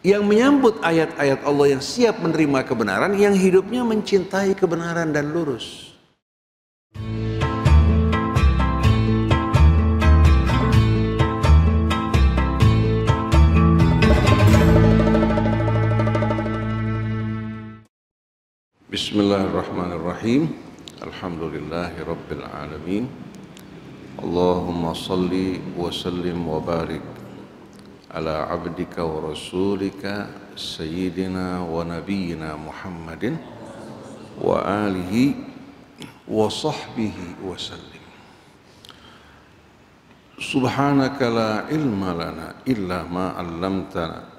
yang menyambut ayat-ayat Allah, yang siap menerima kebenaran, yang hidupnya mencintai kebenaran dan lurus. Bismillahirrahmanirrahim. Alhamdulillahi rabbil alamin. Allahumma salli wa sallim wa barik ala abdika wa rasulika sayyidina wa nabiyyina Muhammadin wa alihi wa sahbihi wa sallim. Subhanaka la ilma lana illa ma 'allamtana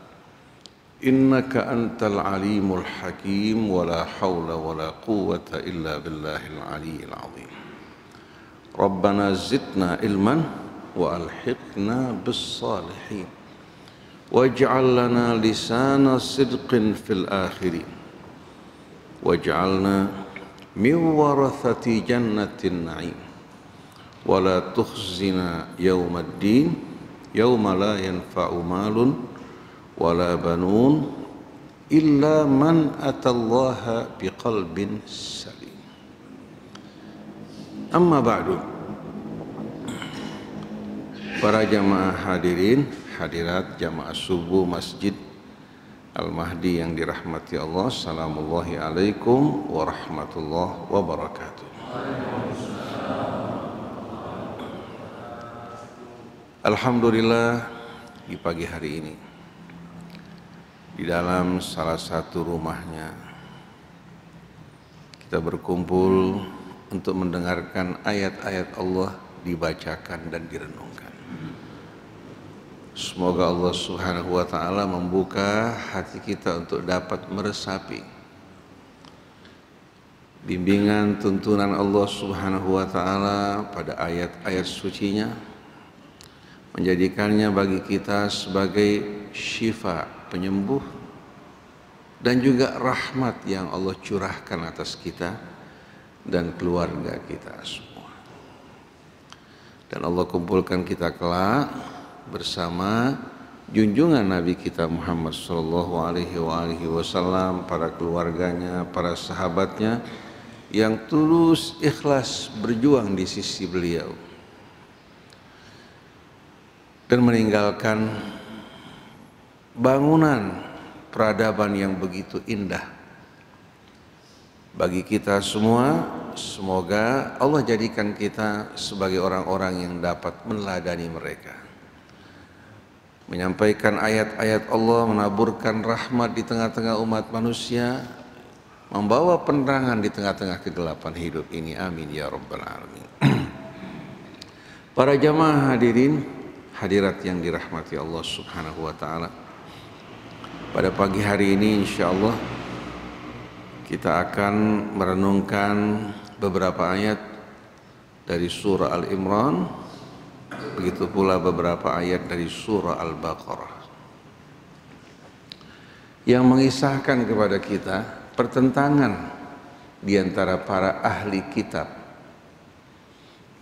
innaka antal alimul hakim, wa la hawla wa la quwwata illa billahil aliyyil azim. Rabbana zidna ilman wa alhiqna bis salihin waj'al lana lisana sidqin fil akhirin waj'alna min warathati jannatin na'im wa la tukhzina yawmaddin yawma la yanfa'u malun wala banun illa man atallaha biqalbin salim. Amma ba'du. Para jamaah hadirin hadirat jamaah subuh Masjid Al-Mahdi yang dirahmati Allah, assalamullahi alaikum warahmatullahi wabarakatuh. Alhamdulillah, di pagi hari ini di dalam salah satu rumahnya kita berkumpul untuk mendengarkan ayat-ayat Allah dibacakan dan direnungkan. Semoga Allah Subhanahu wa ta'ala membuka hati kita untuk dapat meresapi bimbingan tuntunan Allah Subhanahu wa ta'ala pada ayat-ayat sucinya, menjadikannya bagi kita sebagai syifa, penyembuh, dan juga rahmat yang Allah curahkan atas kita dan keluarga kita semua. Dan Allah kumpulkan kita kelak bersama junjungan Nabi kita Muhammad sallallahu alaihi wasallam, para keluarganya, para sahabatnya yang tulus ikhlas berjuang di sisi beliau dan meninggalkan bangunan peradaban yang begitu indah bagi kita semua. Semoga Allah jadikan kita sebagai orang-orang yang dapat meneladani mereka, menyampaikan ayat-ayat Allah, menaburkan rahmat di tengah-tengah umat manusia, membawa penerangan di tengah-tengah kegelapan hidup ini. Amin ya rabbal alamin. Para jamaah hadirin hadirat yang dirahmati Allah Subhanahu wa ta'ala, pada pagi hari ini insyaallah kita akan merenungkan beberapa ayat dari surah Al-Imran, begitu pula beberapa ayat dari surah Al-Baqarah yang mengisahkan kepada kita pertentangan di antara para ahli kitab,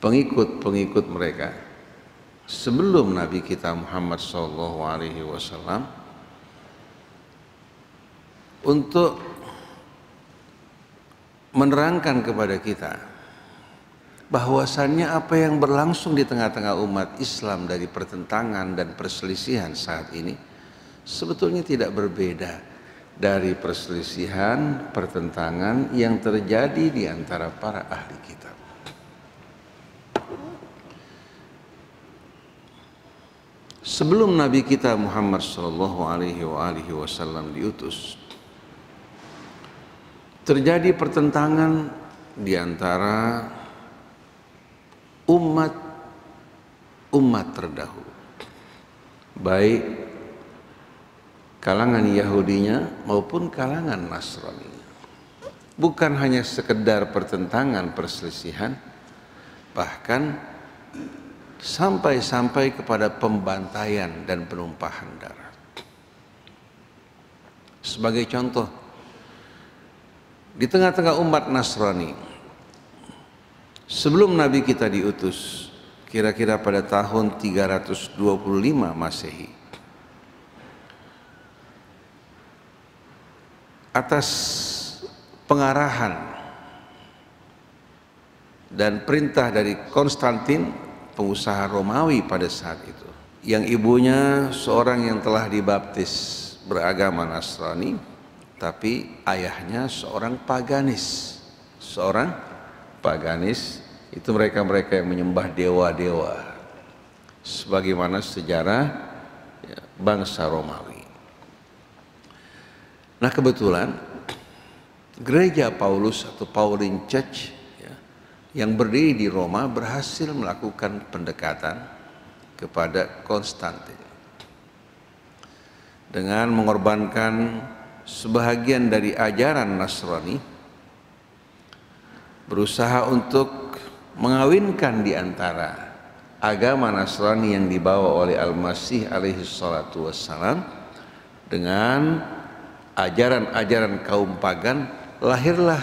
pengikut-pengikut mereka sebelum Nabi kita Muhammad SAW, untuk menerangkan kepada kita bahwasannya apa yang berlangsung di tengah-tengah umat Islam dari pertentangan dan perselisihan saat ini sebetulnya tidak berbeda dari perselisihan, pertentangan yang terjadi di antara para ahli kitab. Sebelum Nabi kita Muhammad SAW diutus, terjadi pertentangan di antara umat terdahulu, baik kalangan Yahudinya maupun kalangan Nasraninya. Bukan hanya sekedar pertentangan, perselisihan, bahkan sampai kepada pembantaian dan penumpahan darah. Sebagai contoh, di tengah-tengah umat Nasrani sebelum Nabi kita diutus, kira-kira pada tahun 325 Masehi, atas pengarahan dan perintah dari Konstantin, pengusaha Romawi pada saat itu, yang ibunya seorang yang telah dibaptis beragama Nasrani, tapi ayahnya seorang paganis. Seorang paganis itu mereka-mereka yang menyembah dewa-dewa, sebagaimana sejarah bangsa Romawi. Nah, kebetulan gereja Paulus atau Pauline Church yang berdiri di Roma berhasil melakukan pendekatan kepada Konstantin dengan mengorbankan sebahagian dari ajaran Nasrani, berusaha untuk mengawinkan di antara agama Nasrani yang dibawa oleh Al-Masih alaihi salatu wassalam dengan ajaran-ajaran kaum pagan. Lahirlah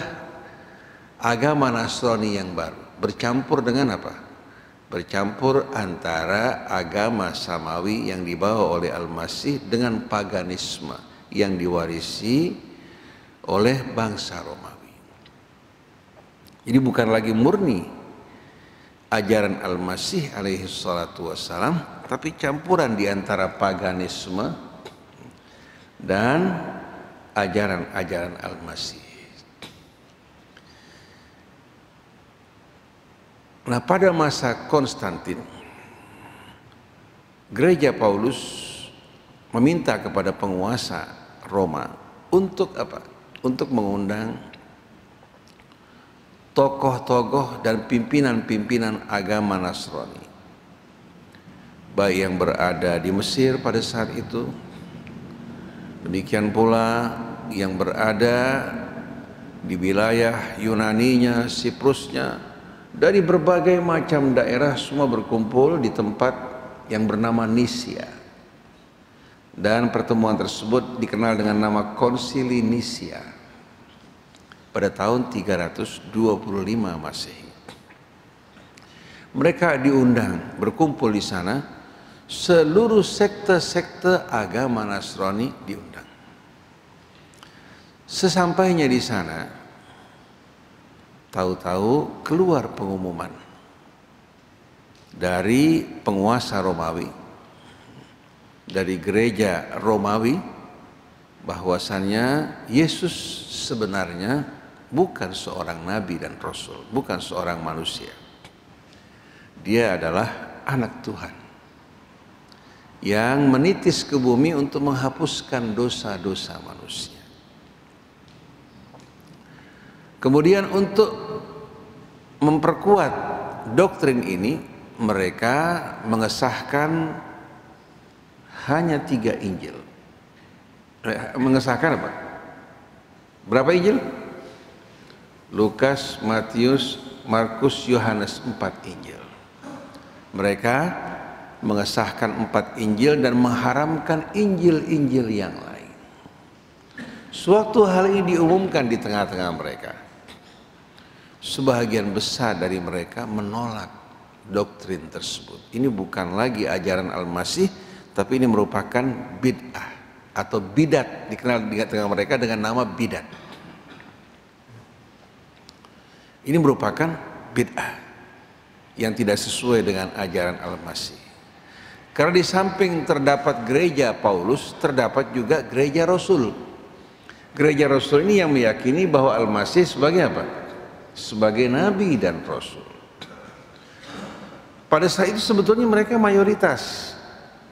agama Nasrani yang baru, bercampur dengan apa? Bercampur antara agama Samawi yang dibawa oleh Al-Masih dengan paganisme yang diwarisi oleh bangsa Romawi. Jadi bukan lagi murni ajaran Al-Masih alaihi salatu wassalam, tapi campuran di antara paganisme dan ajaran-ajaran Al-Masih. Nah, pada masa Konstantin, gereja Paulus meminta kepada penguasa Roma untuk apa? Untuk mengundang tokoh-tokoh dan pimpinan-pimpinan agama Nasrani, baik yang berada di Mesir pada saat itu, demikian pula yang berada di wilayah Yunaninya, Siprusnya, dari berbagai macam daerah, semua berkumpul di tempat yang bernama Nisia. Dan pertemuan tersebut dikenal dengan nama Konsili Nisia pada tahun 325 Masehi. Mereka diundang berkumpul di sana, seluruh sekte-sekte agama Nasrani diundang. Sesampainya di sana, tahu-tahu keluar pengumuman dari penguasa Romawi, dari gereja Romawi, bahwasannya Yesus sebenarnya bukan seorang nabi dan rasul, bukan seorang manusia. Dia adalah anak Tuhan yang menitis ke bumi untuk menghapuskan dosa-dosa manusia. Kemudian untuk memperkuat doktrin ini, mereka mengesahkan hanya 3 Injil. Mengesahkan apa? Berapa Injil? Lukas, Matius, Markus, Yohanes, 4 Injil. Mereka mengesahkan 4 Injil dan mengharamkan Injil-Injil yang lain. Suatu hal ini diumumkan di tengah-tengah mereka, sebahagian besar dari mereka menolak doktrin tersebut. Ini bukan lagi ajaran Al-Masih, tapi ini merupakan bid'ah atau bidat, dikenal di tengah mereka dengan nama bidat. Ini merupakan bid'ah yang tidak sesuai dengan ajaran Al-Masih. Karena di samping terdapat gereja Paulus, terdapat juga gereja Rasul. Gereja Rasul ini yang meyakini bahwa Al-Masih sebagai apa? Sebagai nabi dan rasul. Pada saat itu sebetulnya mereka mayoritas,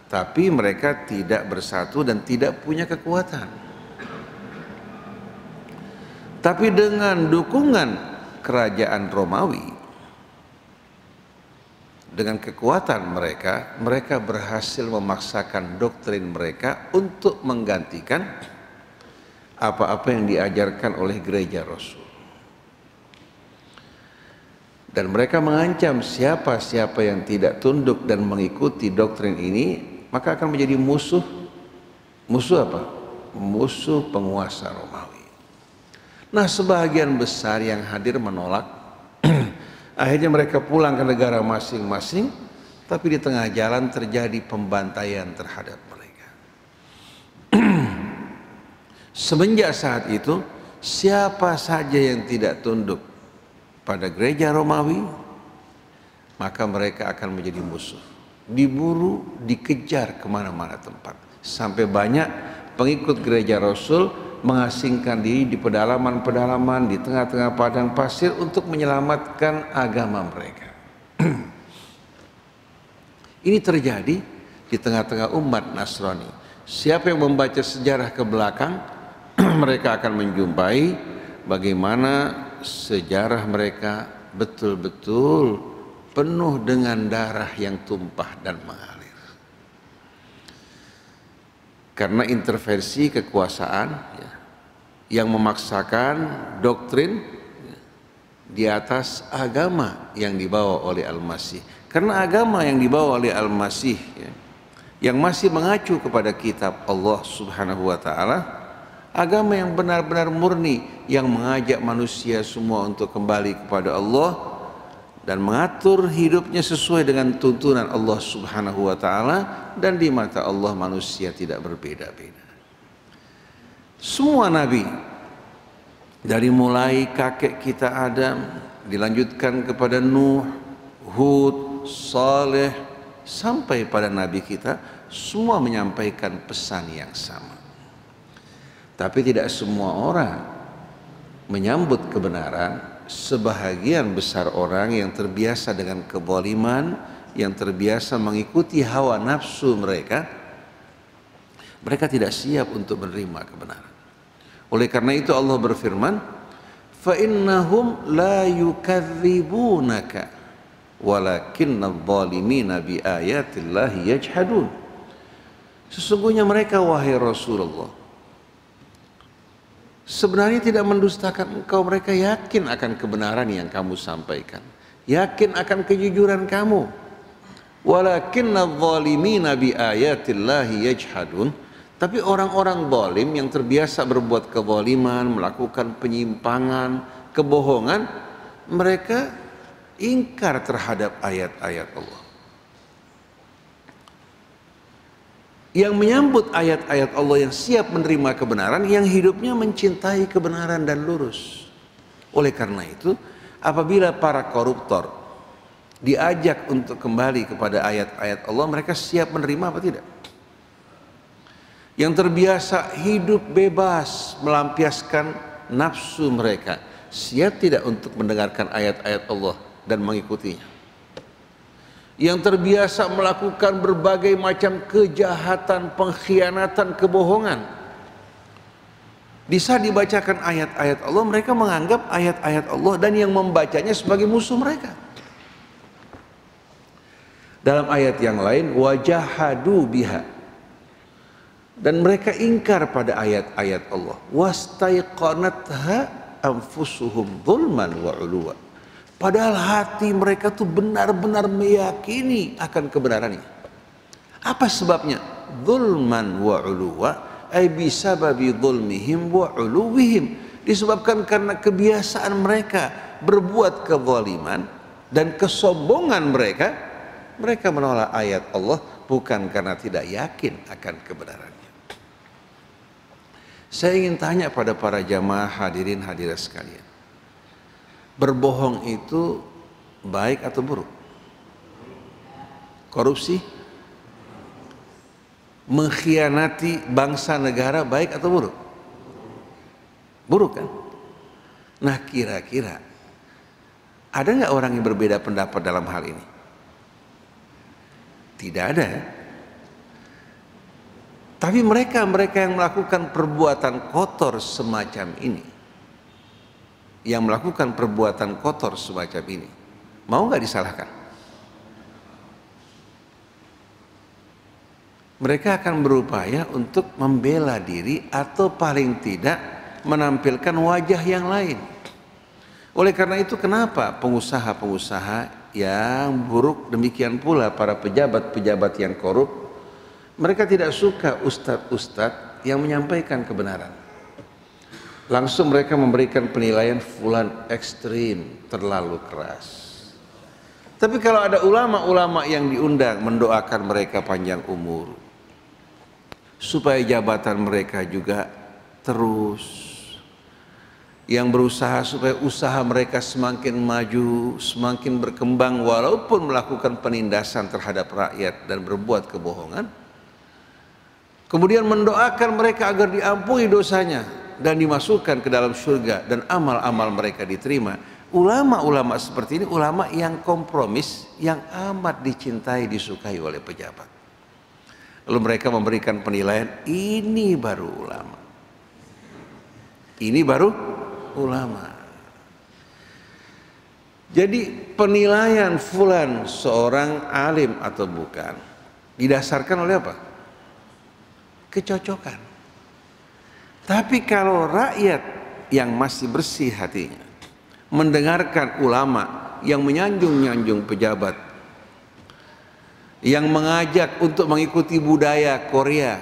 tapi mereka tidak bersatu dan tidak punya kekuatan. Tapi dengan dukungan kerajaan Romawi, dengan kekuatan mereka, mereka berhasil memaksakan doktrin mereka untuk menggantikan apa-apa yang diajarkan oleh gereja Rasul. Dan mereka mengancam siapa-siapa yang tidak tunduk dan mengikuti doktrin ini, maka akan menjadi musuh apa? Musuh penguasa Romawi. Nah, sebagian besar yang hadir menolak. Akhirnya mereka pulang ke negara masing-masing, tapi di tengah jalan terjadi pembantaian terhadap mereka. Semenjak saat itu, siapa saja yang tidak tunduk pada gereja Romawi, maka mereka akan menjadi musuh. Diburu, dikejar kemana-mana tempat. Sampai banyak pengikut gereja Rasul mengasingkan diri di pedalaman-pedalaman, di tengah-tengah padang pasir untuk menyelamatkan agama mereka. Ini terjadi di tengah-tengah umat Nasrani. Siapa yang membaca sejarah ke belakang, mereka akan menjumpai bagaimana sejarah mereka betul-betul penuh dengan darah yang tumpah dan mengalir. Karena intervensi kekuasaan yang memaksakan doktrin di atas agama yang dibawa oleh Al-Masih. Karena agama yang dibawa oleh Al-Masih yang masih mengacu kepada kitab Allah Subhanahu wa taala, agama yang benar-benar murni yang mengajak manusia semua untuk kembali kepada Allah dan mengatur hidupnya sesuai dengan tuntunan Allah Subhanahu wa taala, dan di mata Allah manusia tidak berbeda-beda. Semua nabi dari mulai kakek kita Adam dilanjutkan kepada Nuh, Hud, Saleh sampai pada nabi kita, semua menyampaikan pesan yang sama. Tapi tidak semua orang menyambut kebenaran. Sebahagian besar orang yang terbiasa dengan kezaliman, yang terbiasa mengikuti hawa nafsu mereka, mereka tidak siap untuk menerima kebenaran. Oleh karena itu Allah berfirman, fa innahum la yukadzibunaka walakinnadz zalimina bi ayatillahi yajhadun. Sesungguhnya mereka, wahai Rasulullah, sebenarnya tidak mendustakan engkau. Mereka yakin akan kebenaran yang kamu sampaikan, yakin akan kejujuran kamu. Walakinnadz zalimina bi ayatillahi yajhadun. Tapi orang-orang zalim yang terbiasa berbuat kezaliman, melakukan penyimpangan, kebohongan, mereka ingkar terhadap ayat-ayat Allah. Yang menyambut ayat-ayat Allah, yang siap menerima kebenaran, yang hidupnya mencintai kebenaran dan lurus. Oleh karena itu, apabila para koruptor diajak untuk kembali kepada ayat-ayat Allah, mereka siap menerima apa tidak? Yang terbiasa hidup bebas melampiaskan nafsu mereka, siap tidak untuk mendengarkan ayat-ayat Allah dan mengikutinya? Yang terbiasa melakukan berbagai macam kejahatan, pengkhianatan, kebohongan, di saat dibacakan ayat-ayat Allah, mereka menganggap ayat-ayat Allah dan yang membacanya sebagai musuh mereka. Dalam ayat yang lain, wajahadu biha, dan mereka ingkar pada ayat-ayat Allah. Wastaiqanatha anfusuhum zulman wa uluwa. Padahal hati mereka tuh benar-benar meyakini akan kebenarannya. Apa sebabnya? Zulman wa uluwa, ay bisababi zulmihim wa uluwihim. Disebabkan karena kebiasaan mereka berbuat kezaliman dan kesombongan mereka, mereka menolak ayat Allah bukan karena tidak yakin akan kebenarannya. Saya ingin tanya pada para jamaah hadirin hadirat sekalian, berbohong itu baik atau buruk? Korupsi, mengkhianati bangsa negara baik atau buruk? Buruk kan? Nah, kira-kira ada nggak orang yang berbeda pendapat dalam hal ini? Tidak ada. Tapi mereka yang melakukan perbuatan kotor semacam ini, yang melakukan perbuatan kotor semacam ini, mau nggak disalahkan? Mereka akan berupaya untuk membela diri atau paling tidak menampilkan wajah yang lain. Oleh karena itu, kenapa pengusaha-pengusaha yang buruk, demikian pula para pejabat-pejabat yang korup, mereka tidak suka ustadz-ustadz yang menyampaikan kebenaran. Langsung mereka memberikan penilaian fulan ekstrim, terlalu keras. Tapi kalau ada ulama-ulama yang diundang mendoakan mereka panjang umur, supaya jabatan mereka juga terus, yang berusaha supaya usaha mereka semakin maju, semakin berkembang walaupun melakukan penindasan terhadap rakyat dan berbuat kebohongan. Kemudian mendoakan mereka agar diampuni dosanya dan dimasukkan ke dalam surga dan amal-amal mereka diterima. Ulama-ulama seperti ini ulama yang kompromis, yang amat dicintai, disukai oleh pejabat. Lalu mereka memberikan penilaian, ini baru ulama. Ini baru ulama. Jadi penilaian fulan seorang alim atau bukan didasarkan oleh apa? Kecocokan. Tapi kalau rakyat yang masih bersih hatinya mendengarkan ulama yang menyanjung-nyanjung pejabat, yang mengajak untuk mengikuti budaya Korea,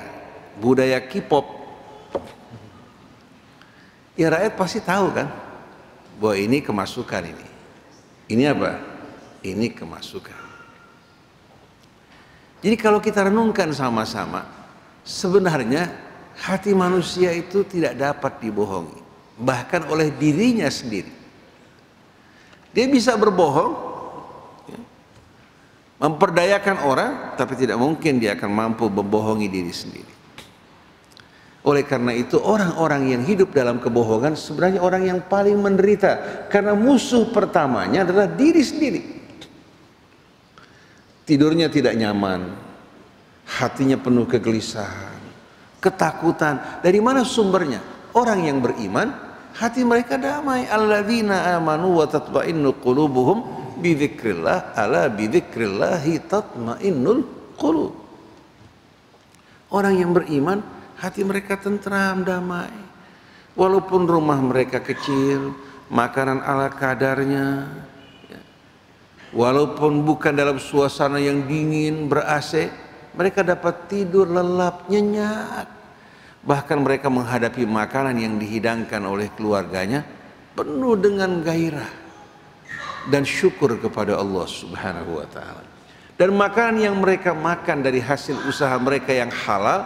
budaya K-pop, ya rakyat pasti tahu kan bahwa ini kemasukan ini. Ini apa? Ini kemasukan. Jadi kalau kita renungkan sama-sama, sebenarnya hati manusia itu tidak dapat dibohongi, bahkan oleh dirinya sendiri. Dia bisa berbohong, memperdayakan orang, tapi tidak mungkin dia akan mampu membohongi diri sendiri. Oleh karena itu orang-orang yang hidup dalam kebohongan sebenarnya orang yang paling menderita, karena musuh pertamanya adalah diri sendiri. Tidurnya tidak nyaman, hatinya penuh kegelisahan, ketakutan. Dari mana sumbernya? Orang yang beriman, hati mereka damai. Alladzina amanu wa tatma'innu qulubuhum bidzikrillah, ala bidzikrillahi tatma'innul qulub. Orang yang beriman, hati mereka tentram, damai. Walaupun rumah mereka kecil, makanan ala kadarnya, walaupun bukan dalam suasana yang dingin, ber-AC, mereka dapat tidur lelap, nyenyak. Bahkan mereka menghadapi makanan yang dihidangkan oleh keluarganya penuh dengan gairah dan syukur kepada Allah Subhanahu wa ta'ala. Dan makanan yang mereka makan dari hasil usaha mereka yang halal,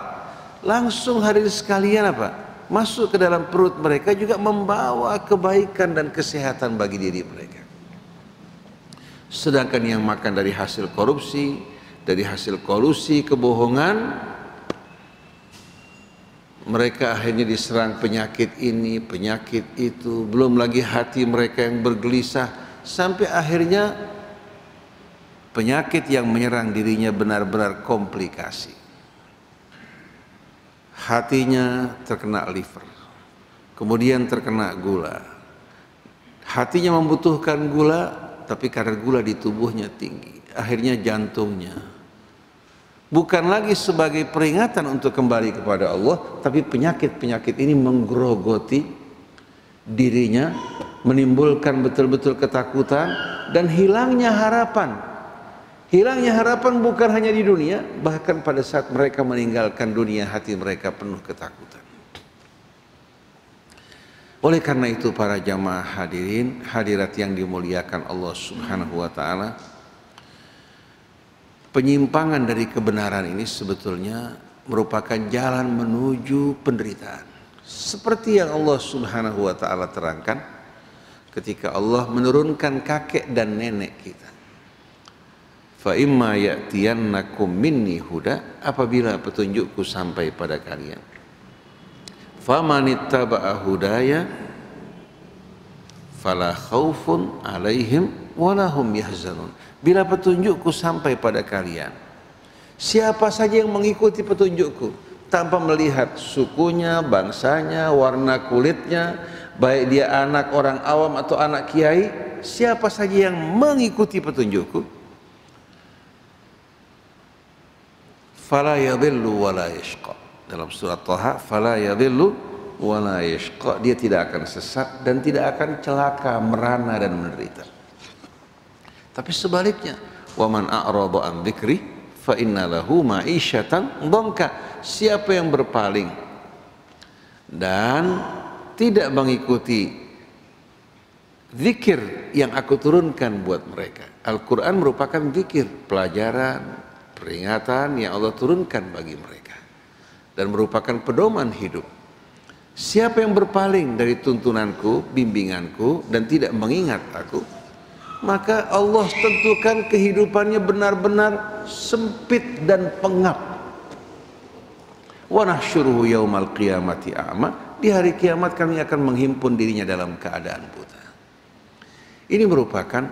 langsung hadirin sekalian apa? Masuk ke dalam perut mereka, juga membawa kebaikan dan kesehatan bagi diri mereka. Sedangkan yang makan dari hasil korupsi, dari hasil kolusi, kebohongan, mereka akhirnya diserang penyakit ini, penyakit itu. Belum lagi hati mereka yang bergelisah, sampai akhirnya penyakit yang menyerang dirinya benar-benar komplikasi. Hatinya terkena liver, kemudian terkena gula. Hatinya membutuhkan gula, tapi karena gula di tubuhnya tinggi, akhirnya jantungnya. Bukan lagi sebagai peringatan untuk kembali kepada Allah, tapi penyakit-penyakit ini menggerogoti dirinya, menimbulkan betul-betul ketakutan dan hilangnya harapan. Hilangnya harapan bukan hanya di dunia, bahkan pada saat mereka meninggalkan dunia, hati mereka penuh ketakutan. Oleh karena itu para jamaah hadirin, hadirat yang dimuliakan Allah Subhanahu wa ta'ala, penyimpangan dari kebenaran ini sebetulnya merupakan jalan menuju penderitaan. Seperti yang Allah Subhanahu wa ta'ala terangkan ketika Allah menurunkan kakek dan nenek kita. Fa imma ya'tiyannakum minni huda, apabila petunjukku sampai pada kalian, famanittaba'a hudaya fala khaufun alaihim wala hum yahzanun. Bila petunjukku sampai pada kalian, siapa saja yang mengikuti petunjukku tanpa melihat sukunya, bangsanya, warna kulitnya, baik dia anak orang awam atau anak kiai, siapa saja yang mengikuti petunjukku, fala yadhillu wala yashqa. Dalam surat Thaha, fala yadhillu wala yashqa, dia tidak akan sesat dan tidak akan celaka, merana dan menderita. Tapi sebaliknya, wa man a'rada an dzikri fa inna lahu ma'isyatan dhanka. Siapa yang berpaling dan tidak mengikuti zikir yang aku turunkan buat mereka. Al-Quran merupakan zikir, pelajaran, peringatan yang Allah turunkan bagi mereka dan merupakan pedoman hidup. Siapa yang berpaling dari tuntunanku, bimbinganku, dan tidak mengingat aku, maka Allah tentukan kehidupannya benar-benar sempit dan pengap. Wa nahsyuruhu yaumal qiyamati a'ma. Di hari kiamat kami akan menghimpun dirinya dalam keadaan buta. Ini merupakan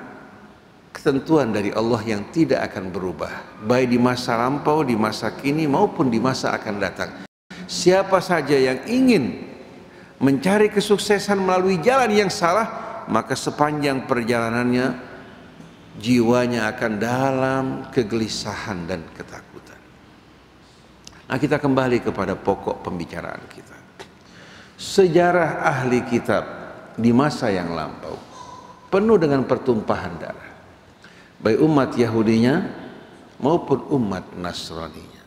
ketentuan dari Allah yang tidak akan berubah, baik di masa lampau, di masa kini, maupun di masa akan datang. Siapa saja yang ingin mencari kesuksesan melalui jalan yang salah, maka sepanjang perjalanannya jiwanya akan dalam kegelisahan dan ketakutan. Nah, kita kembali kepada pokok pembicaraan kita. Sejarah ahli kitab di masa yang lampau penuh dengan pertumpahan darah, baik umat Yahudinya maupun umat Nasraninya.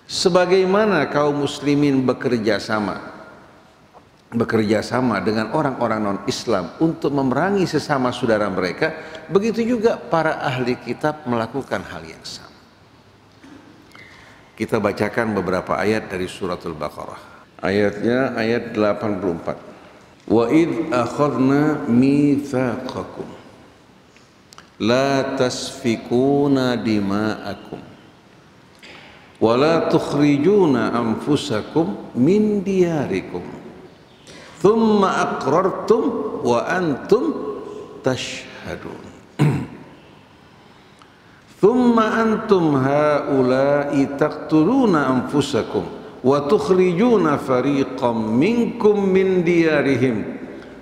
Sebagaimana kaum muslimin bekerja sama dengan orang-orang non-Islam untuk memerangi sesama saudara mereka, begitu juga para ahli kitab melakukan hal yang sama. Kita bacakan beberapa ayat dari suratul Baqarah. Ayatnya ayat 84. Wa idh akhadna mitsaqakum la tasfikuna dima'akum wa la tukhrijuna anfusakum min diyarikum thumma aqrartum wa antum tashhadun. Thumma antum haula'i taqtuluna anfusakum wa tukhrijuna fariqam minkum min diyarihim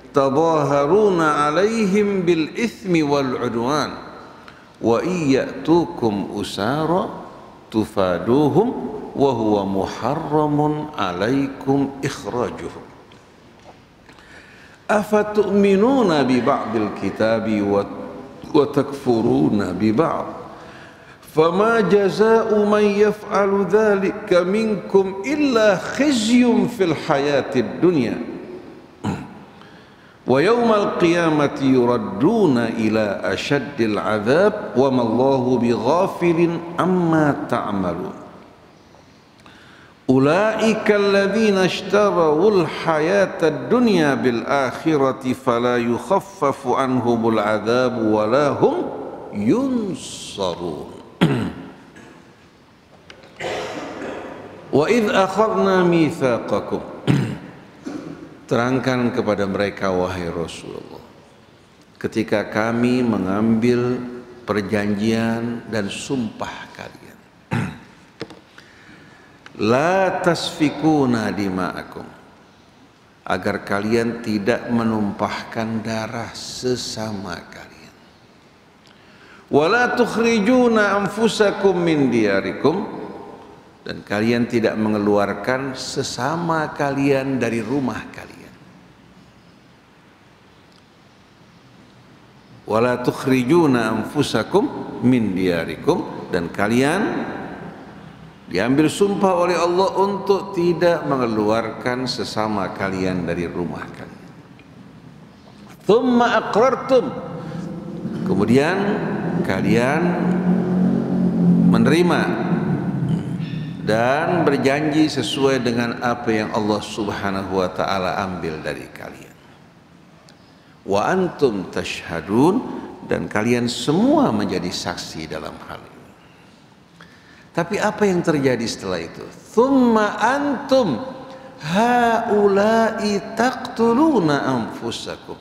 tadhaharuna 'alaihim bil ithmi wal 'udwan wa iyyatukum usara tufaduhum wa huwa muharramun 'alaikum ikhrajuhum. Afatu'minuna bi ba'dil kitabi wa takfuruna bi ba'd fama jazaa'u man yaf'alu dhalika minkum illa khizyun fil hayatid dunya wa yawmal qiyamati yuradduna ila ashaddil 'adzab wa ma Allahu bighafilin amma ta'malun. Ulaika alladzina ishtarawul hayatad dunya bil akhirati fala yukhaffafu anhumul 'adzabu wa la hum yunsarun. Wa idh akhadna mitsaqakum. Terangkan kepada mereka wahai Rasulullah, ketika kami mengambil perjanjian dan sumpah kalian, la tasfikuna dima'akum, agar kalian tidak menumpahkan darah sesama kalian, wala tukhrijuna anfusakum min diyarikum, dan kalian tidak mengeluarkan sesama kalian dari rumah kalian, wala tukhrijuna anfusakum min diyarikum, dan kalian diambil sumpah oleh Allah untuk tidak mengeluarkan sesama kalian dari rumah kalian. Thumma aqrartum, kemudian kalian menerima dan berjanji sesuai dengan apa yang Allah Subhanahu wa taala ambil dari kalian. Wa antum tashhadun, dan kalian semua menjadi saksi dalam hal ini. Tapi apa yang terjadi setelah itu? Thumma antum haula'i taqtuluna anfusakum.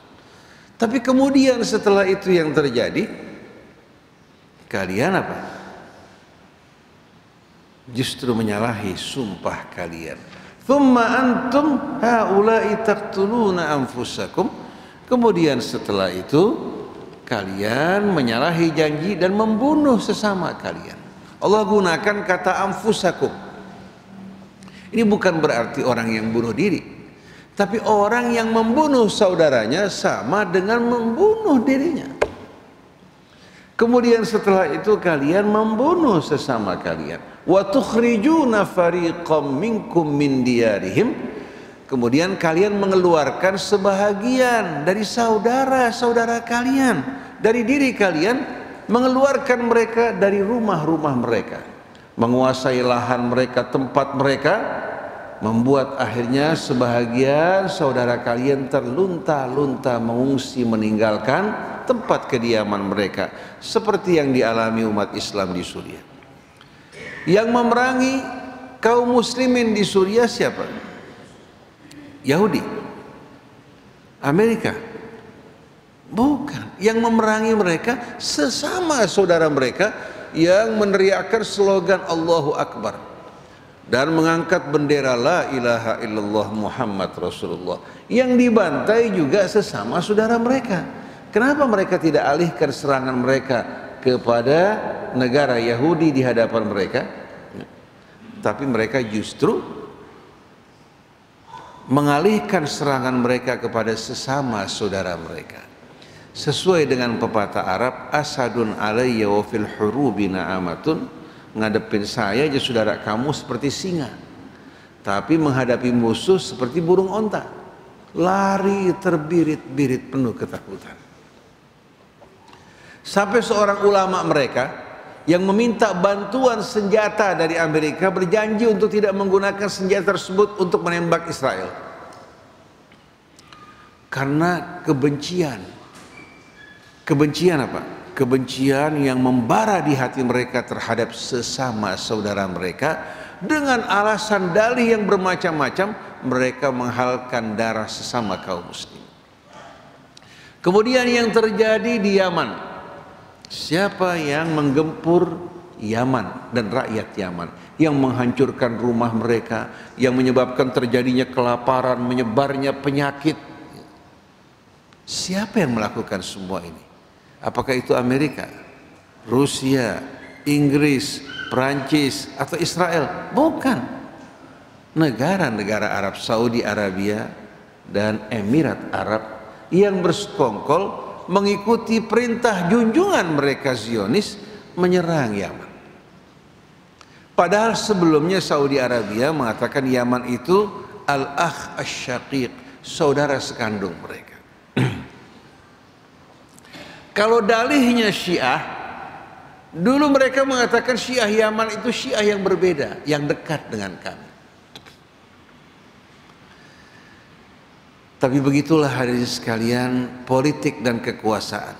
Tapi kemudian setelah itu yang terjadi, kalian apa? Justru menyalahi sumpah kalian. Thumma antum haula'i taqtuluna anfusakum. Kemudian setelah itu kalian menyalahi janji dan membunuh sesama kalian. Allah gunakan kata anfusakum. Ini bukan berarti orang yang bunuh diri, tapi orang yang membunuh saudaranya sama dengan membunuh dirinya. Kemudian setelah itu kalian membunuh sesama kalian. Wa tukhrijuna fariqam minkum min diyarihim. Kemudian kalian mengeluarkan sebahagian dari saudara-saudara kalian, dari diri kalian, mengeluarkan mereka dari rumah-rumah mereka, menguasai lahan mereka, tempat mereka, membuat akhirnya sebahagian saudara kalian terlunta-lunta mengungsi meninggalkan tempat kediaman mereka, seperti yang dialami umat Islam di Suriah. Yang memerangi kaum muslimin di Suriah siapa? Yahudi, Amerika? Bukan. Yang memerangi mereka sesama saudara mereka yang meneriakkan slogan Allahu Akbar dan mengangkat bendera la ilaha illallah Muhammad Rasulullah. Yang dibantai juga sesama saudara mereka. Kenapa mereka tidak alihkan serangan mereka kepada negara Yahudi di hadapan mereka? Tapi mereka justru mengalihkan serangan mereka kepada sesama saudara mereka. Sesuai dengan pepatah Arab, asadun alayya wa fil hurubi na'amatun, ngadepin saya aja saudara kamu seperti singa, tapi menghadapi musuh seperti burung onta, lari terbirit-birit penuh ketakutan. Sampai seorang ulama mereka yang meminta bantuan senjata dari Amerika berjanji untuk tidak menggunakan senjata tersebut untuk menembak Israel karena kebencian apa? Kebencian yang membara di hati mereka terhadap sesama saudara mereka. Dengan alasan dalih yang bermacam-macam, mereka menghalalkan darah sesama kaum muslim. Kemudian yang terjadi di Yaman, siapa yang menggempur Yaman dan rakyat Yaman, yang menghancurkan rumah mereka, yang menyebabkan terjadinya kelaparan, menyebarnya penyakit? Siapa yang melakukan semua ini? Apakah itu Amerika, Rusia, Inggris, Perancis, atau Israel? Bukan. Negara-negara Arab, Saudi Arabia dan Emirat Arab yang bersekongkol mengikuti perintah junjungan mereka Zionis menyerang Yaman. Padahal sebelumnya Saudi Arabia mengatakan Yaman itu al-akh asy-syaqiq, saudara sekandung mereka. Kalau dalihnya Syiah, dulu mereka mengatakan Syiah Yaman itu Syiah yang berbeda, yang dekat dengan kami. Tapi begitulah hadirin sekalian, politik dan kekuasaan.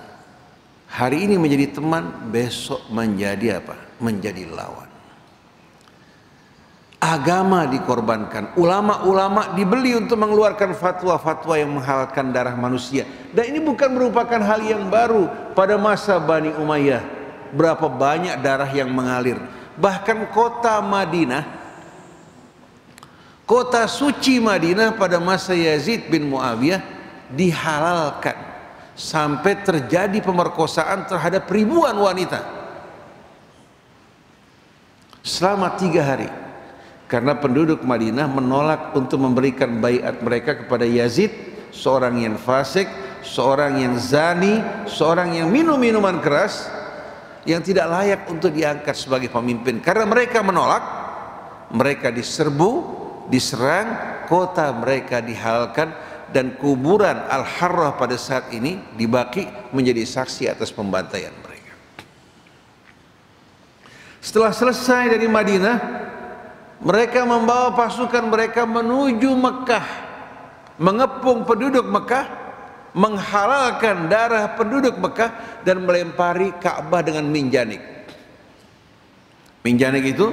Hari ini menjadi teman, besok menjadi apa? Menjadi lawan. Agama dikorbankan, ulama-ulama dibeli untuk mengeluarkan fatwa-fatwa yang menghalalkan darah manusia. Dan ini bukan merupakan hal yang baru. Pada masa Bani Umayyah, berapa banyak darah yang mengalir. Bahkan kota Madinah, kota suci Madinah pada masa Yazid bin Muawiyah dihalalkan sampai terjadi pemerkosaan terhadap ribuan wanita selama 3 hari. Karena penduduk Madinah menolak untuk memberikan baiat mereka kepada Yazid, seorang yang fasik, seorang yang zani, seorang yang minum minuman keras, yang tidak layak untuk diangkat sebagai pemimpin. Karena mereka menolak, mereka diserbu, diserang, kota mereka dihalalkan, dan kuburan Al-Harrah pada saat ini di Baqi menjadi saksi atas pembantaian mereka. Setelah selesai dari Madinah, mereka membawa pasukan mereka menuju Mekah, mengepung penduduk Mekah, menghalalkan darah penduduk Mekah, dan melempari Ka'bah dengan minjanik. Minjanik itu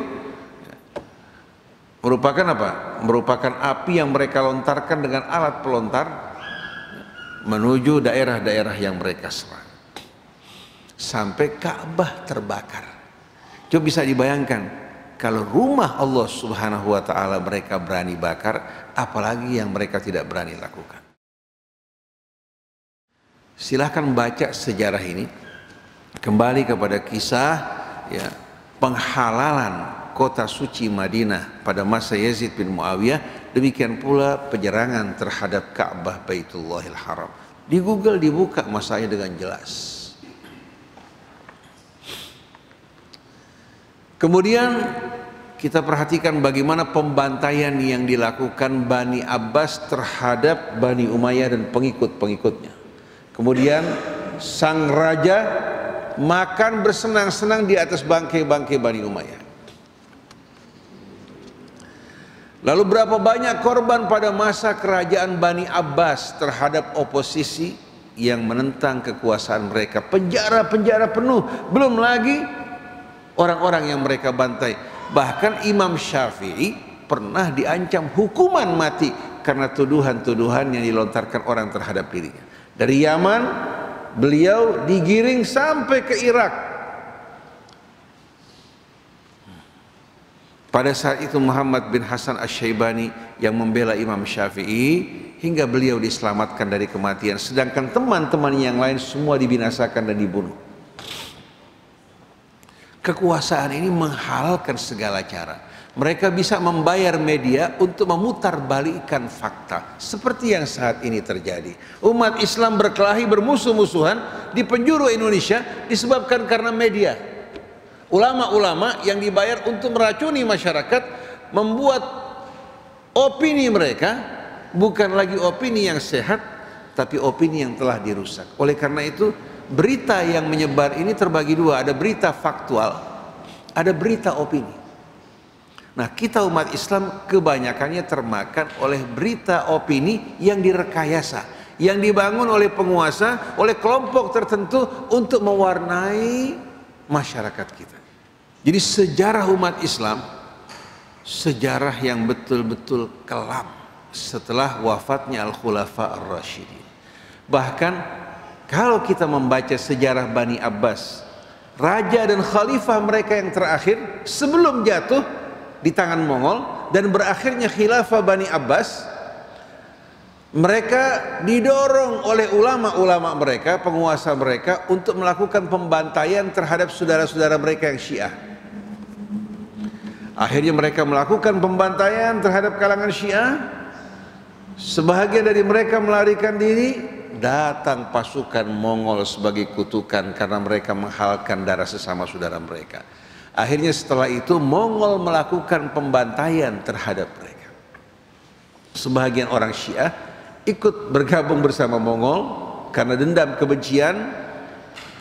merupakan apa? Merupakan api yang mereka lontarkan dengan alat pelontar menuju daerah-daerah yang mereka serang, sampai Ka'bah terbakar. Coba bisa dibayangkan, kalau rumah Allah Subhanahu wa ta'ala mereka berani bakar, apalagi yang mereka tidak berani lakukan. Silahkan baca sejarah ini, kembali kepada kisah ya, penghalalan kota suci Madinah pada masa Yazid bin Muawiyah. Demikian pula penyerangan terhadap Ka'bah Baitullahil Haram. Di Google dibuka masalahnya dengan jelas. Kemudian kita perhatikan bagaimana pembantaian yang dilakukan Bani Abbas terhadap Bani Umayyah dan pengikut-pengikutnya. Kemudian sang raja makan bersenang-senang di atas bangkai-bangkai Bani Umayyah. Lalu berapa banyak korban pada masa kerajaan Bani Abbas terhadap oposisi yang menentang kekuasaan mereka. Penjara-penjara penuh, belum lagi orang-orang yang mereka bantai. Bahkan Imam Syafi'i pernah diancam hukuman mati karena tuduhan-tuduhan yang dilontarkan orang terhadap dirinya. Dari Yaman beliau digiring sampai ke Irak. Pada saat itu Muhammad bin Hasan Asy-Syaibani yang membela Imam Syafi'i hingga beliau diselamatkan dari kematian, sedangkan teman-teman yang lain semua dibinasakan dan dibunuh. Kekuasaan ini menghalalkan segala cara. Mereka bisa membayar media untuk memutarbalikkan fakta seperti yang saat ini terjadi. Umat Islam berkelahi, bermusuh-musuhan di penjuru Indonesia disebabkan karena media. Ulama-ulama yang dibayar untuk meracuni masyarakat membuat opini mereka bukan lagi opini yang sehat, tapi opini yang telah dirusak. Oleh karena itu berita yang menyebar ini terbagi dua, ada berita faktual, ada berita opini. Nah, kita umat Islam kebanyakannya termakan oleh berita opini yang direkayasa, yang dibangun oleh penguasa, oleh kelompok tertentu untuk mewarnai masyarakat kita. Jadi sejarah umat Islam sejarah yang betul-betul kelam setelah wafatnya Al-Khulafa Ar-Rasyidin. Bahkan kalau kita membaca sejarah Bani Abbas, raja dan khalifah mereka yang terakhir sebelum jatuh di tangan Mongol dan berakhirnya khilafah Bani Abbas, mereka didorong oleh ulama-ulama mereka, penguasa mereka untuk melakukan pembantaian terhadap saudara-saudara mereka yang Syiah. Akhirnya mereka melakukan pembantaian terhadap kalangan Syiah. Sebahagian dari mereka melarikan diri, datang pasukan Mongol sebagai kutukan karena mereka menghalalkan darah sesama saudara mereka. Akhirnya setelah itu Mongol melakukan pembantaian terhadap mereka. Sebahagian orang Syiah ikut bergabung bersama Mongol karena dendam kebencian.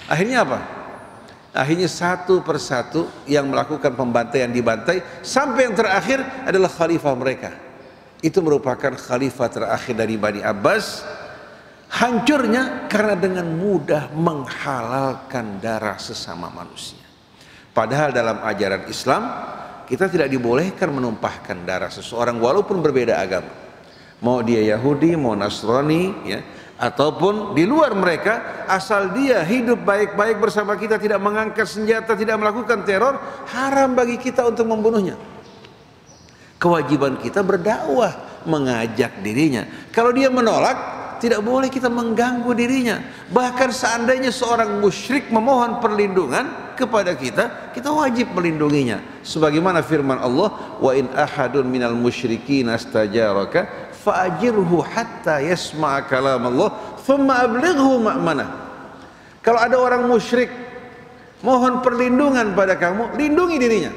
Akhirnya apa? Akhirnya satu persatu yang melakukan pembantaian dibantai, sampai yang terakhir adalah khalifah mereka. Itu merupakan khalifah terakhir dari Bani Abbas. Hancurnya karena dengan mudah menghalalkan darah sesama manusia. Padahal dalam ajaran Islam kita tidak dibolehkan menumpahkan darah seseorang walaupun berbeda agama. Mau dia Yahudi, mau Nasrani, ya, ataupun di luar mereka, asal dia hidup baik-baik bersama kita, tidak mengangkat senjata, tidak melakukan teror, haram bagi kita untuk membunuhnya. Kewajiban kita berdakwah, mengajak dirinya. Kalau dia menolak, tidak boleh kita mengganggu dirinya. Bahkan seandainya seorang musyrik memohon perlindungan kepada kita, kita wajib melindunginya. Sebagaimana firman Allah, wa in ahadun minal musyrikin astajaraka fa'ajirhu hatta yasma'a kalam Allah thumma ablighu ma'manah. Kalau ada orang musyrik mohon perlindungan pada kamu, lindungi dirinya.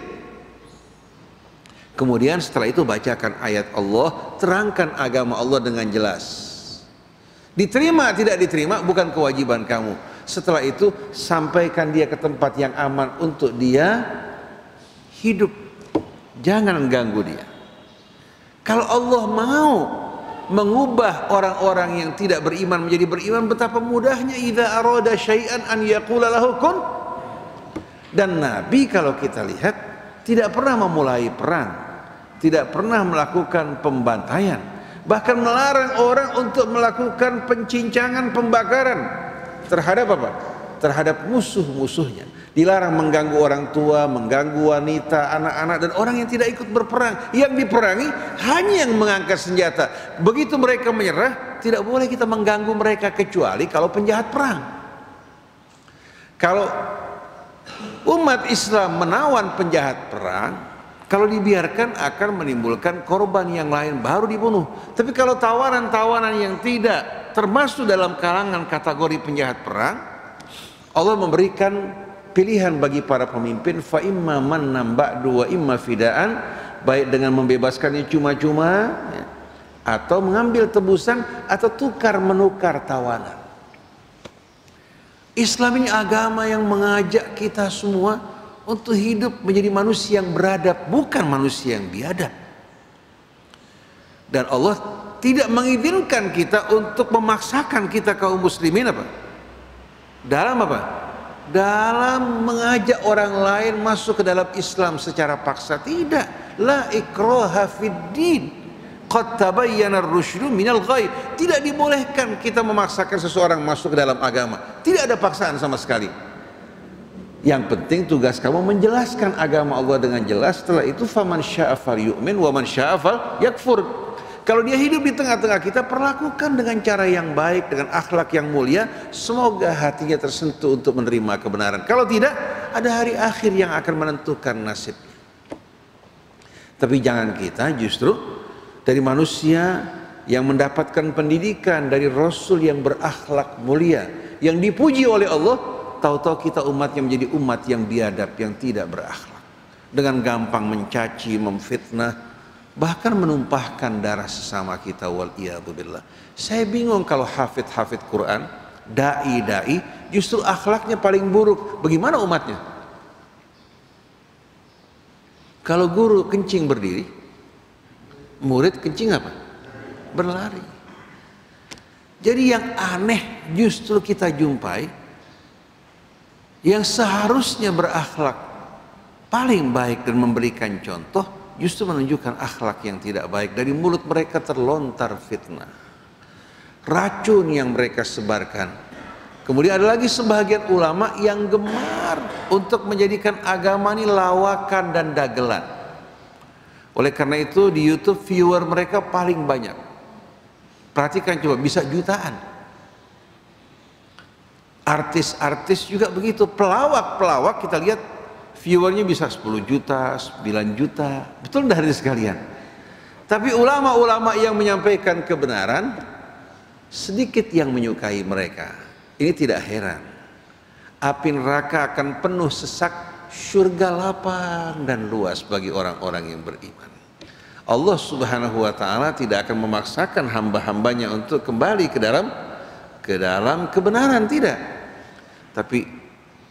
Kemudian setelah itu bacakan ayat Allah, terangkan agama Allah dengan jelas. Diterima tidak diterima bukan kewajiban kamu. Setelah itu sampaikan dia ke tempat yang aman untuk dia hidup. Jangan ganggu dia. Kalau Allah mau mengubah orang-orang yang tidak beriman menjadi beriman, betapa mudahnya. Idza arada syai'an an yaqula lahu kun. Dan Nabi kalau kita lihat tidak pernah memulai perang, tidak pernah melakukan pembantaian, bahkan melarang orang untuk melakukan pencincangan, pembakaran terhadap apa? Terhadap musuh-musuhnya. Dilarang mengganggu orang tua, mengganggu wanita, anak-anak, dan orang yang tidak ikut berperang. Yang diperangi hanya yang mengangkat senjata. Begitu mereka menyerah, tidak boleh kita mengganggu mereka kecuali kalau penjahat perang. Kalau umat Islam menawan penjahat perang, kalau dibiarkan akan menimbulkan korban yang lain baru dibunuh. Tapi kalau tawanan-tawanan yang tidak termasuk dalam kalangan kategori penjahat perang, Allah memberikan pilihan bagi para pemimpin, fa imma mannam ba'du wa imma fidaan, baik dengan membebaskannya cuma-cuma, ya, atau mengambil tebusan, atau tukar menukar tawanan. Islam ini agama yang mengajak kita semua untuk hidup menjadi manusia yang beradab, bukan manusia yang biadab. Dan Allah tidak mengizinkan kita untuk memaksakan kita kaum muslimin apa? Dalam apa? Dalam mengajak orang lain masuk ke dalam Islam secara paksa. Tidak. La ikraha fid din. Qad tabayyana ar-rusydu minal ghayy. Tidak dibolehkan kita memaksakan seseorang masuk ke dalam agama. Tidak ada paksaan sama sekali. Yang penting tugas kamu menjelaskan agama Allah dengan jelas. Setelah itu faman syaa'a falyu'min wa man syaa'a falyakfur. Kalau dia hidup di tengah-tengah kita, perlakukan dengan cara yang baik, dengan akhlak yang mulia. Semoga hatinya tersentuh untuk menerima kebenaran. Kalau tidak, ada hari akhir yang akan menentukan nasibnya. Tapi jangan kita justru dari manusia yang mendapatkan pendidikan dari Rasul yang berakhlak mulia, yang dipuji oleh Allah, tahu-tahu kita umatnya menjadi umat yang biadab, yang tidak berakhlak, dengan gampang mencaci, memfitnah, bahkan menumpahkan darah sesama kita. Wal iyadu billah. Saya bingung kalau hafid Quran, dai justru akhlaknya paling buruk. Bagaimana umatnya? Kalau guru kencing berdiri, murid kencing apa? Berlari. Jadi yang aneh justru kita jumpai yang seharusnya berakhlak paling baik dan memberikan contoh, justru menunjukkan akhlak yang tidak baik. Dari mulut mereka terlontar fitnah, racun yang mereka sebarkan. Kemudian ada lagi sebahagian ulama yang gemar untuk menjadikan agama ini lawakan dan dagelan. Oleh karena itu di YouTube viewer mereka paling banyak. Perhatikan coba, bisa jutaan. Artis-artis juga begitu, pelawak kita lihat viewernya bisa 10 juta, 9 juta, betul dari sekalian. Tapi ulama-ulama yang menyampaikan kebenaran, sedikit yang menyukai mereka. Ini tidak heran. Api neraka akan penuh sesak, surga lapang dan luas bagi orang-orang yang beriman. Allah Subhanahu wa ta'ala tidak akan memaksakan hamba-hambanya untuk kembali ke dalam kebenaran, tidak. Tapi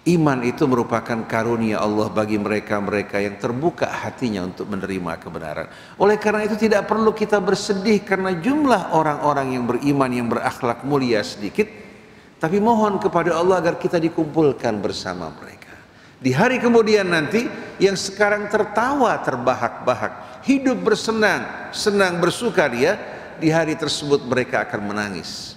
iman itu merupakan karunia Allah bagi mereka-mereka yang terbuka hatinya untuk menerima kebenaran. Oleh karena itu tidak perlu kita bersedih karena jumlah orang-orang yang beriman, yang berakhlak mulia sedikit. Tapi mohon kepada Allah agar kita dikumpulkan bersama mereka. Di hari kemudian nanti yang sekarang tertawa terbahak-bahak, hidup bersenang, senang bersukaria, di hari tersebut mereka akan menangis.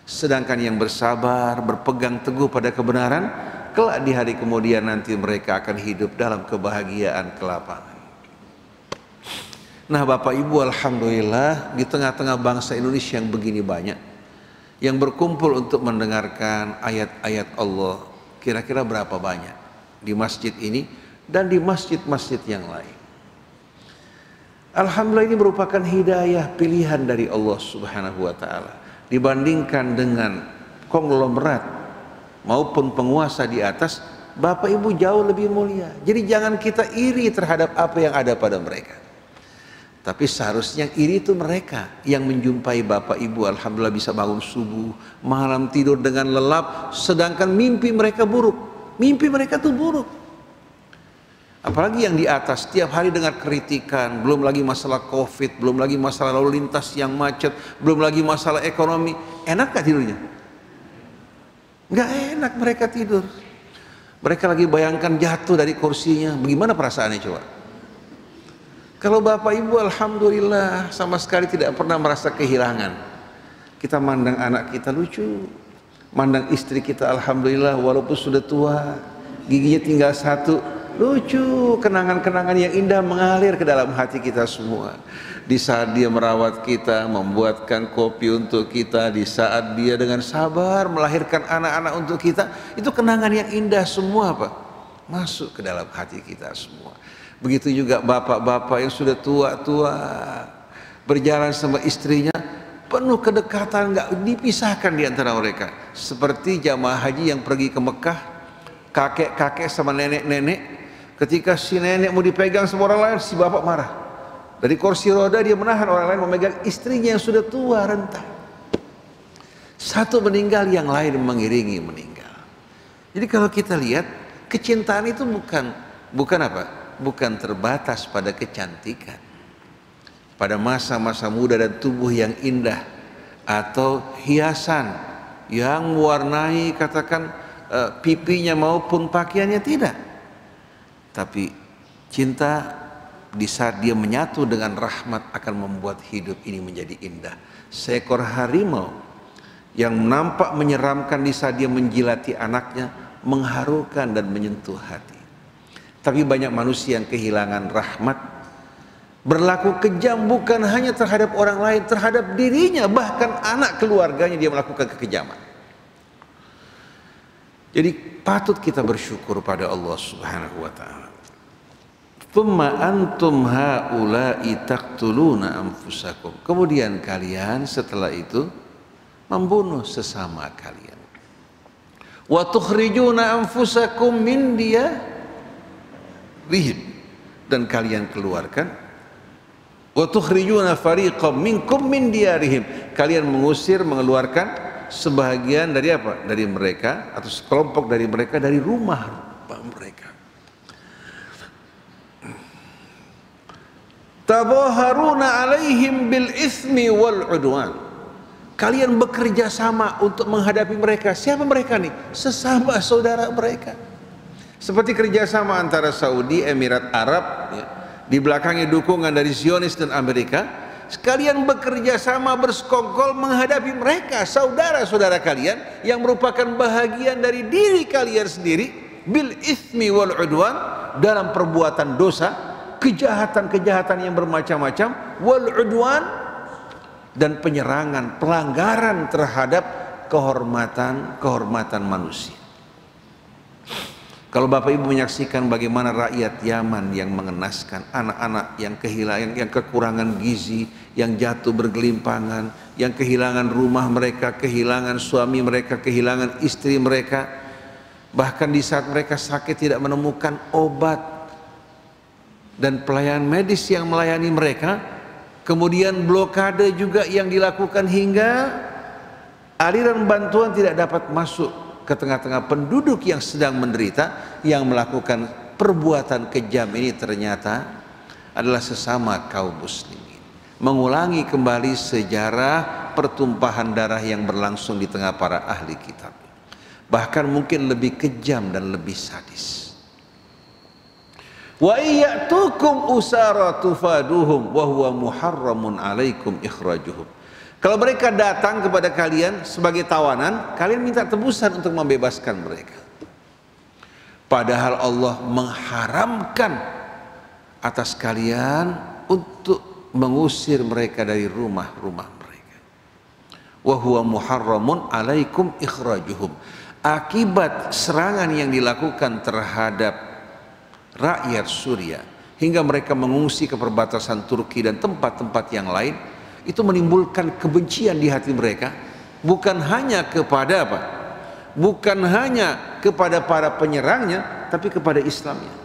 Sedangkan yang bersabar, berpegang teguh pada kebenaran, kelak di hari kemudian nanti mereka akan hidup dalam kebahagiaan kelapangan. Nah Bapak Ibu, alhamdulillah di tengah-tengah bangsa Indonesia yang begini banyak, yang berkumpul untuk mendengarkan ayat-ayat Allah, kira-kira berapa banyak di masjid ini dan di masjid-masjid yang lain. Alhamdulillah ini merupakan hidayah pilihan dari Allah Subhanahu wa ta'ala. Dibandingkan dengan konglomerat maupun penguasa di atas, Bapak Ibu jauh lebih mulia. Jadi jangan kita iri terhadap apa yang ada pada mereka. Tapi seharusnya iri itu mereka yang menjumpai Bapak Ibu alhamdulillah bisa bangun subuh, malam tidur dengan lelap, sedangkan mimpi mereka buruk. Mimpi mereka tuh buruk. Apalagi yang di atas tiap hari dengar kritikan, belum lagi masalah Covid, belum lagi masalah lalu lintas yang macet, belum lagi masalah ekonomi. Enak gak tidurnya? Nggak enak mereka tidur. Mereka lagi bayangkan jatuh dari kursinya, bagaimana perasaannya coba? Kalau Bapak Ibu alhamdulillah sama sekali tidak pernah merasa kehilangan. Kita mandang anak kita lucu, mandang istri kita alhamdulillah walaupun sudah tua, giginya tinggal satu, lucu, kenangan-kenangan yang indah mengalir ke dalam hati kita semua. Di saat dia merawat kita, membuatkan kopi untuk kita, di saat dia dengan sabar melahirkan anak-anak untuk kita, itu kenangan yang indah semua Pak, masuk ke dalam hati kita semua. Begitu juga bapak-bapak yang sudah tua-tua berjalan sama istrinya, penuh kedekatan, nggak dipisahkan di antara mereka. Seperti jamaah haji yang pergi ke Mekah, kakek-kakek sama nenek-nenek. Ketika si nenek mau dipegang sama orang lain, si bapak marah. Dari kursi roda dia menahan orang lain memegang istrinya yang sudah tua renta. Satu meninggal, yang lain mengiringi meninggal. Jadi kalau kita lihat, kecintaan itu bukan apa? Bukan terbatas pada kecantikan. pada masa-masa muda dan tubuh yang indah, atau hiasan yang mewarnai katakan pipinya maupun pakaiannya, tidak. Tapi cinta di saat dia menyatu dengan rahmat akan membuat hidup ini menjadi indah. Seekor harimau yang nampak menyeramkan di saat dia menjilati anaknya mengharukan dan menyentuh hati. Tapi banyak manusia yang kehilangan rahmat, berlaku kejam bukan hanya terhadap orang lain, terhadap dirinya, bahkan anak keluarganya dia melakukan kekejaman. Jadi patut kita bersyukur pada Allah Subhanahu wa taala. Tsumma antum haula'i taqtuluna anfusakum. Kemudian kalian setelah itu membunuh sesama kalian. Wa tukhrijuna anfusakum min diyarihim, dan kalian keluarkan. Wa tukhrijuna fariqam minkum min diyarihim, kalian mengusir, mengeluarkan sebahagian dari apa? Dari mereka, atau sekelompok dari mereka dari rumah mereka. Tabaharuna alaihim bil ismi wal udwan. Kalian bekerja sama untuk menghadapi mereka. Siapa mereka nih? Sesama saudara mereka. Seperti kerjasama antara Saudi, Emirat Arab, ya, di belakangnya dukungan dari Zionis dan Amerika. Sekalian bekerja sama bersekongkol menghadapi mereka, saudara-saudara kalian yang merupakan bahagian dari diri kalian sendiri, bil ismi wal udwan, dalam perbuatan dosa, kejahatan-kejahatan yang bermacam-macam, wal udwan, dan penyerangan, pelanggaran terhadap kehormatan manusia. Kalau Bapak Ibu menyaksikan bagaimana rakyat Yaman yang mengenaskan, anak-anak yang kehilangan, yang kekurangan gizi, yang jatuh bergelimpangan, yang kehilangan rumah mereka, kehilangan suami mereka, kehilangan istri mereka, bahkan di saat mereka sakit tidak menemukan obat dan pelayanan medis yang melayani mereka, kemudian blokade juga yang dilakukan hingga aliran bantuan tidak dapat masuk ke tengah-tengah penduduk yang sedang menderita. Yang melakukan perbuatan kejam ini ternyata adalah sesama kaum muslimin, mengulangi kembali sejarah pertumpahan darah yang berlangsung di tengah para ahli kitab, bahkan mungkin lebih kejam dan lebih sadis. Wa iyyatukum usara tufaduhum wa huwa muharramun alaikum ikhrajuhum. Kalau mereka datang kepada kalian sebagai tawanan, kalian minta tebusan untuk membebaskan mereka. Padahal Allah mengharamkan atas kalian untuk mengusir mereka dari rumah-rumah mereka. Wa huwa muharramun alaikum ikhrajuhum. Akibat serangan yang dilakukan terhadap rakyat Suriah hingga mereka mengungsi ke perbatasan Turki dan tempat-tempat yang lain, itu menimbulkan kebencian di hati mereka, bukan hanya kepada apa? Bukan hanya kepada para penyerangnya, tapi kepada Islamnya.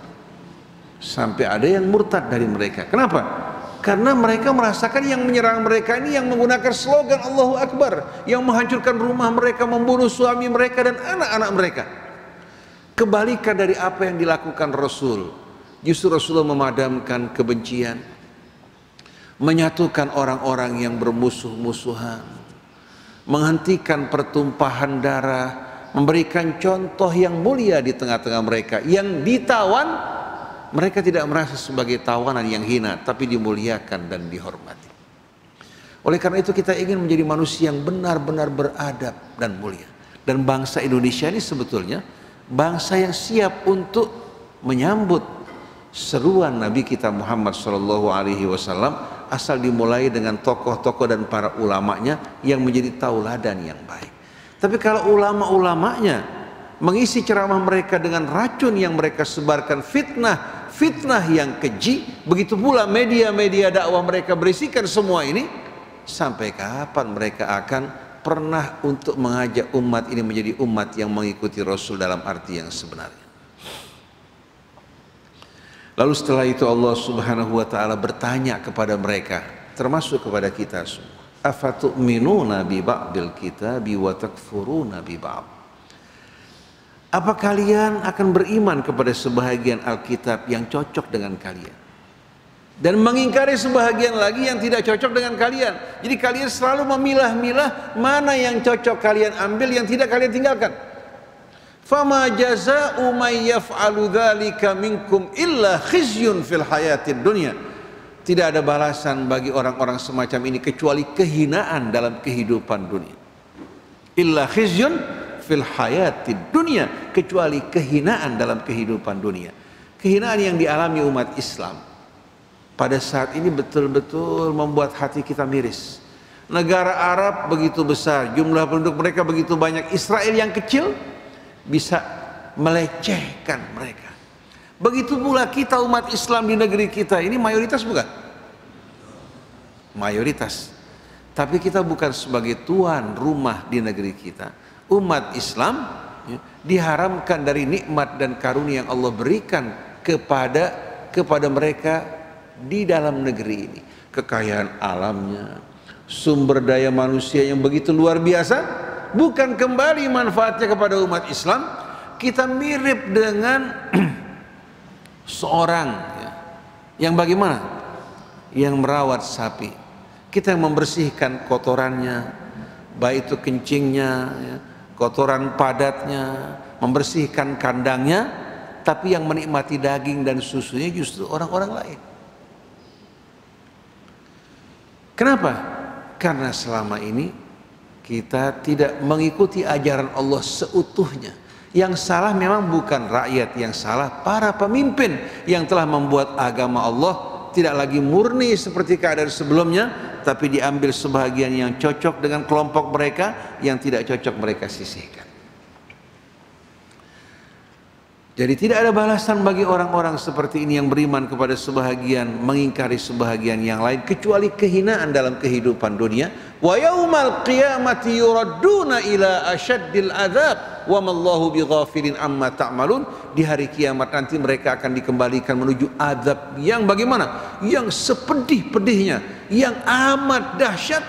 Sampai ada yang murtad dari mereka. Kenapa? Karena mereka merasakan yang menyerang mereka ini yang menggunakan slogan Allahu Akbar, yang menghancurkan rumah mereka, membunuh suami mereka dan anak-anak mereka. Kebalikan dari apa yang dilakukan Rasul. Justru Rasulullah memadamkan kebencian, menyatukan orang-orang yang bermusuh-musuhan, menghentikan pertumpahan darah, memberikan contoh yang mulia di tengah-tengah mereka. Yang ditawan, mereka tidak merasa sebagai tawanan yang hina, tapi dimuliakan dan dihormati. Oleh karena itu kita ingin menjadi manusia yang benar-benar beradab dan mulia. Dan bangsa Indonesia ini sebetulnya bangsa yang siap untuk menyambut seruan Nabi kita Muhammad SAW, asal dimulai dengan tokoh-tokoh dan para ulamanya yang menjadi tauladan yang baik. Tapi kalau ulama-ulamanya mengisi ceramah mereka dengan racun yang mereka sebarkan, fitnah yang keji, begitu pula media-media dakwah mereka berisikan semua ini, sampai kapan mereka akan pernah untuk mengajak umat ini menjadi umat yang mengikuti Rasul dalam arti yang sebenarnya? Lalu setelah itu Allah Subhanahu wa taala bertanya kepada mereka, termasuk kepada kita semua, afatu'minuna bi ba'dil kitabi wa takfuruna bi ba'd. Apa kalian akan beriman kepada sebahagian Alkitab yang cocok dengan kalian? dan mengingkari sebahagian lagi yang tidak cocok dengan kalian. Jadi kalian selalu memilah-milah mana yang cocok kalian ambil, yang tidak kalian tinggalkan. Fama jazaa'u may yaf'alu dzalika minkum illa khizyun fil hayatid dunya. Tidak ada balasan bagi orang-orang semacam ini kecuali kehinaan dalam kehidupan dunia. Illa khizyun fil hayatid dunya, kecuali kehinaan dalam kehidupan dunia. Kehinaan yang dialami umat Islam pada saat ini betul-betul membuat hati kita miris. Negara Arab begitu besar, jumlah penduduk mereka begitu banyak, Israel yang kecil bisa melecehkan mereka. Begitu pula kita umat Islam di negeri kita ini mayoritas bukan? Mayoritas. Tapi kita bukan sebagai tuan rumah di negeri kita. Umat Islam diharamkan dari nikmat dan karunia yang Allah berikan kepada mereka di dalam negeri ini. Kekayaan alamnya, sumber daya manusia yang begitu luar biasa, bukan kembali manfaatnya kepada umat Islam. Kita mirip dengan seorang yang bagaimana? Yang merawat sapi. Kita yang membersihkan kotorannya, baik itu kencingnya, kotoran padatnya, membersihkan kandangnya, tapi yang menikmati daging dan susunya justru orang-orang lain. Kenapa? Karena selama ini kita tidak mengikuti ajaran Allah seutuhnya. Yang salah memang bukan rakyat, yang salah para pemimpin yang telah membuat agama Allah tidak lagi murni seperti keadaan sebelumnya, tapi diambil sebahagian yang cocok dengan kelompok mereka, yang tidak cocok mereka sisihkan. Jadi tidak ada balasan bagi orang-orang seperti ini yang beriman kepada sebahagian, mengingkari sebahagian yang lain, kecuali kehinaan dalam kehidupan dunia. Wa yaumal qiyamati yuradduna ila asyaddil adzab wa mallahu bighafilin amma ta'malun. Di hari kiamat nanti mereka akan dikembalikan menuju azab yang bagaimana? Yang sepedih-pedihnya, yang amat dahsyat.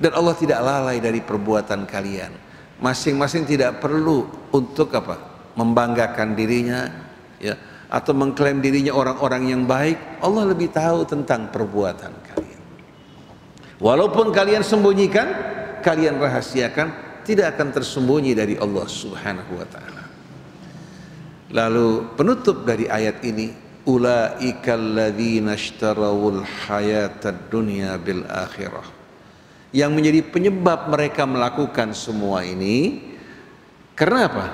Dan Allah tidak lalai dari perbuatan kalian. Masing-masing tidak perlu untuk apa? Membanggakan dirinya, ya, atau mengklaim dirinya orang-orang yang baik. Allah lebih tahu tentang perbuatan kalian. Walaupun kalian sembunyikan, kalian rahasiakan, tidak akan tersembunyi dari Allah Subhanahu wa ta'ala. Lalu penutup dari ayat ini, ulaikal ladzina ishtarawul hayatad dunya bil akhirah. Yang menjadi penyebab mereka melakukan semua ini karena apa?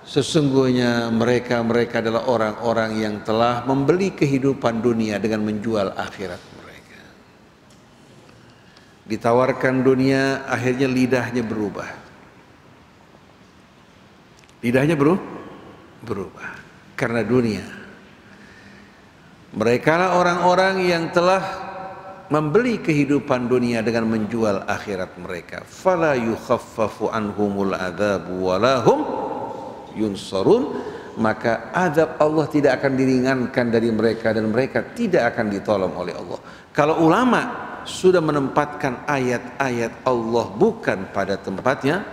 Sesungguhnya mereka adalah orang-orang yang telah membeli kehidupan dunia dengan menjual akhirat mereka. Ditawarkan dunia, akhirnya lidahnya berubah. Lidahnya berubah karena dunia. Mereka lah orang-orang yang telah membeli kehidupan dunia dengan menjual akhirat mereka. Fala yukhaffafu anhumul adzabu walahum yunsarun, maka azab Allah tidak akan diringankan dari mereka dan mereka tidak akan ditolong oleh Allah. Kalau ulama sudah menempatkan ayat-ayat Allah bukan pada tempatnya,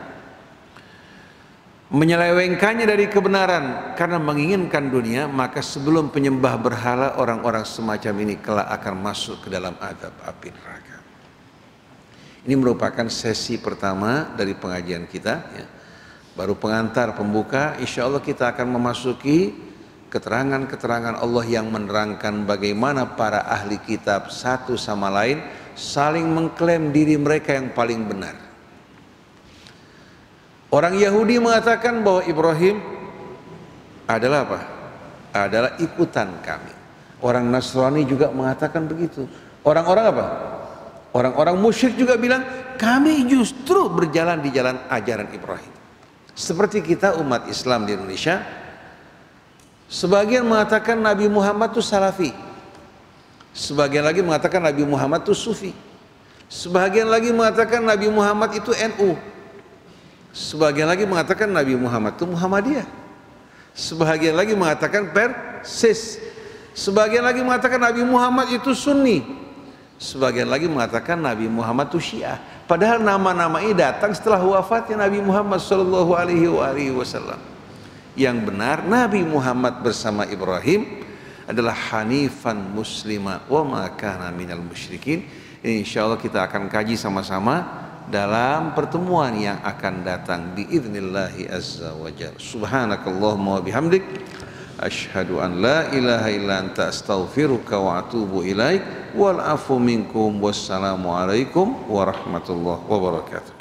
menyelewengkannya dari kebenaran karena menginginkan dunia, maka sebelum penyembah berhala, orang-orang semacam ini kelak akan masuk ke dalam azab api neraka. Ini merupakan sesi pertama dari pengajian kita, ya. Baru pengantar pembuka, insya Allah kita akan memasuki keterangan-keterangan Allah yang menerangkan bagaimana para ahli kitab satu sama lain saling mengklaim diri mereka yang paling benar. Orang Yahudi mengatakan bahwa Ibrahim adalah apa? Adalah ikutan kami. Orang Nasrani juga mengatakan begitu. Orang-orang apa? Orang-orang musyrik juga bilang kami justru berjalan di jalan ajaran Ibrahim. Seperti kita umat Islam di Indonesia, sebagian mengatakan Nabi Muhammad itu salafi, sebagian lagi mengatakan Nabi Muhammad itu sufi, sebagian lagi mengatakan Nabi Muhammad itu NU, sebagian lagi mengatakan Nabi Muhammad itu Muhammadiyah, sebagian lagi mengatakan Persis, sebagian lagi mengatakan Nabi Muhammad itu Sunni, sebagian lagi mengatakan Nabi Muhammad itu Syiah. Padahal nama-nama ini datang setelah wafatnya Nabi Muhammad sallallahu alaihi wasallam. Yang benar Nabi Muhammad bersama Ibrahim adalah hanifan musliman wa ma kana minal musyrikin. Insyaallah kita akan kaji sama-sama dalam pertemuan yang akan datang biidznillah azza wajalla. Subhanakallahumma wa bihamdik asyhadu an la ilaha illa anta astaghfiruka wa atubu ilaik wal afu minkum wassalamu alaikum warahmatullahi wabarakatuh.